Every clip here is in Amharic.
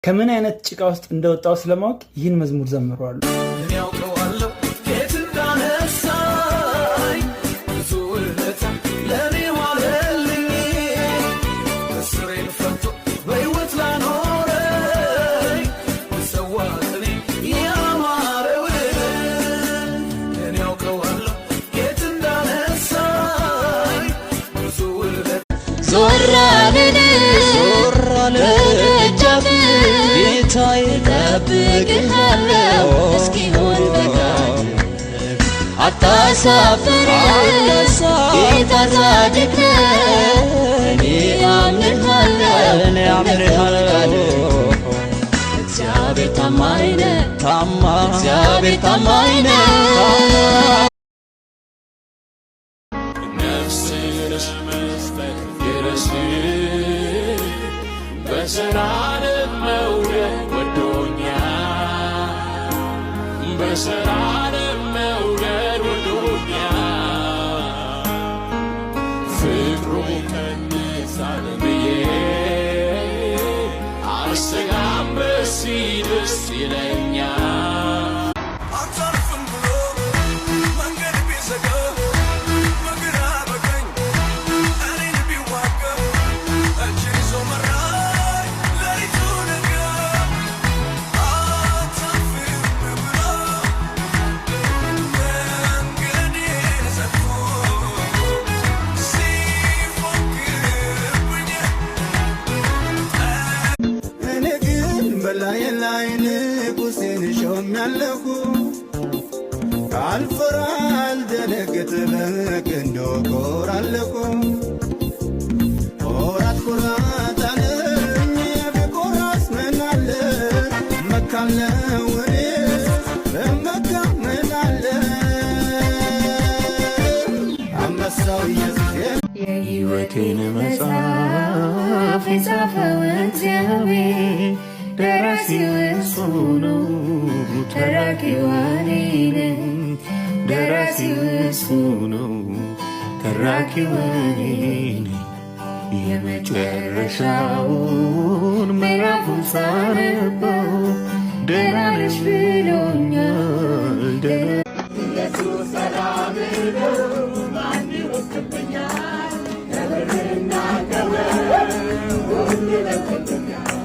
ከምን አይነት ጭቃ ውስጥ እንደወጣው ስለማወቅ ይህን መዝሙር ዘምሯል። ጌታዬ ጠብቅሃለሁ እስኪሆን በቃል አታሳፍረኝ ጌታ ጻድቅ እኔ አምንሃለሁ እግዚአብሔር ታማኝ ነው እግዚአብሔር ታማኝ ነው ነፍስን መስጠት የረስህ በዘላለም መውደድ ወዶኛል በዘላለም መውደድ ወዶኛል ፍቅሩ ከንሳል ብዬ አልሰጋም በዚህ ደስ ይለኛል አታልፍም ብሎ መንገድ ቢዘጋ በግራ በቀኝ እኔን ቢዋጋ እጅን ይዞ መራ አልፈራል ደነግጥ በቅንዶ ኮራለሁ ኮራት አለኝ በኮራስ ምናለ መካለው እኔ በመካ ምናለ አንበሳው ኢየሱስ የሕይወቴን መጽሐፍ የጻፈው እግዚአብሔር ደራሲው እሱ ነው ተራኪው እኔ ነኝ ደራሲው እሱ ነው ተራኪው እኔ ነኝ የመጨረሻውን ምዕራፉን ሳነበው ደህና ነሽ ብሎኛል ኢየሱስ ሰላም ነው ማን ይወስድብኛል ከብርና ከወርቅ ሁሉ ለቆብኛል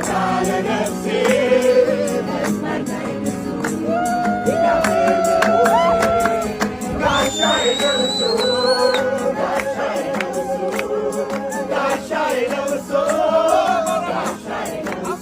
ካለ ነፍሴ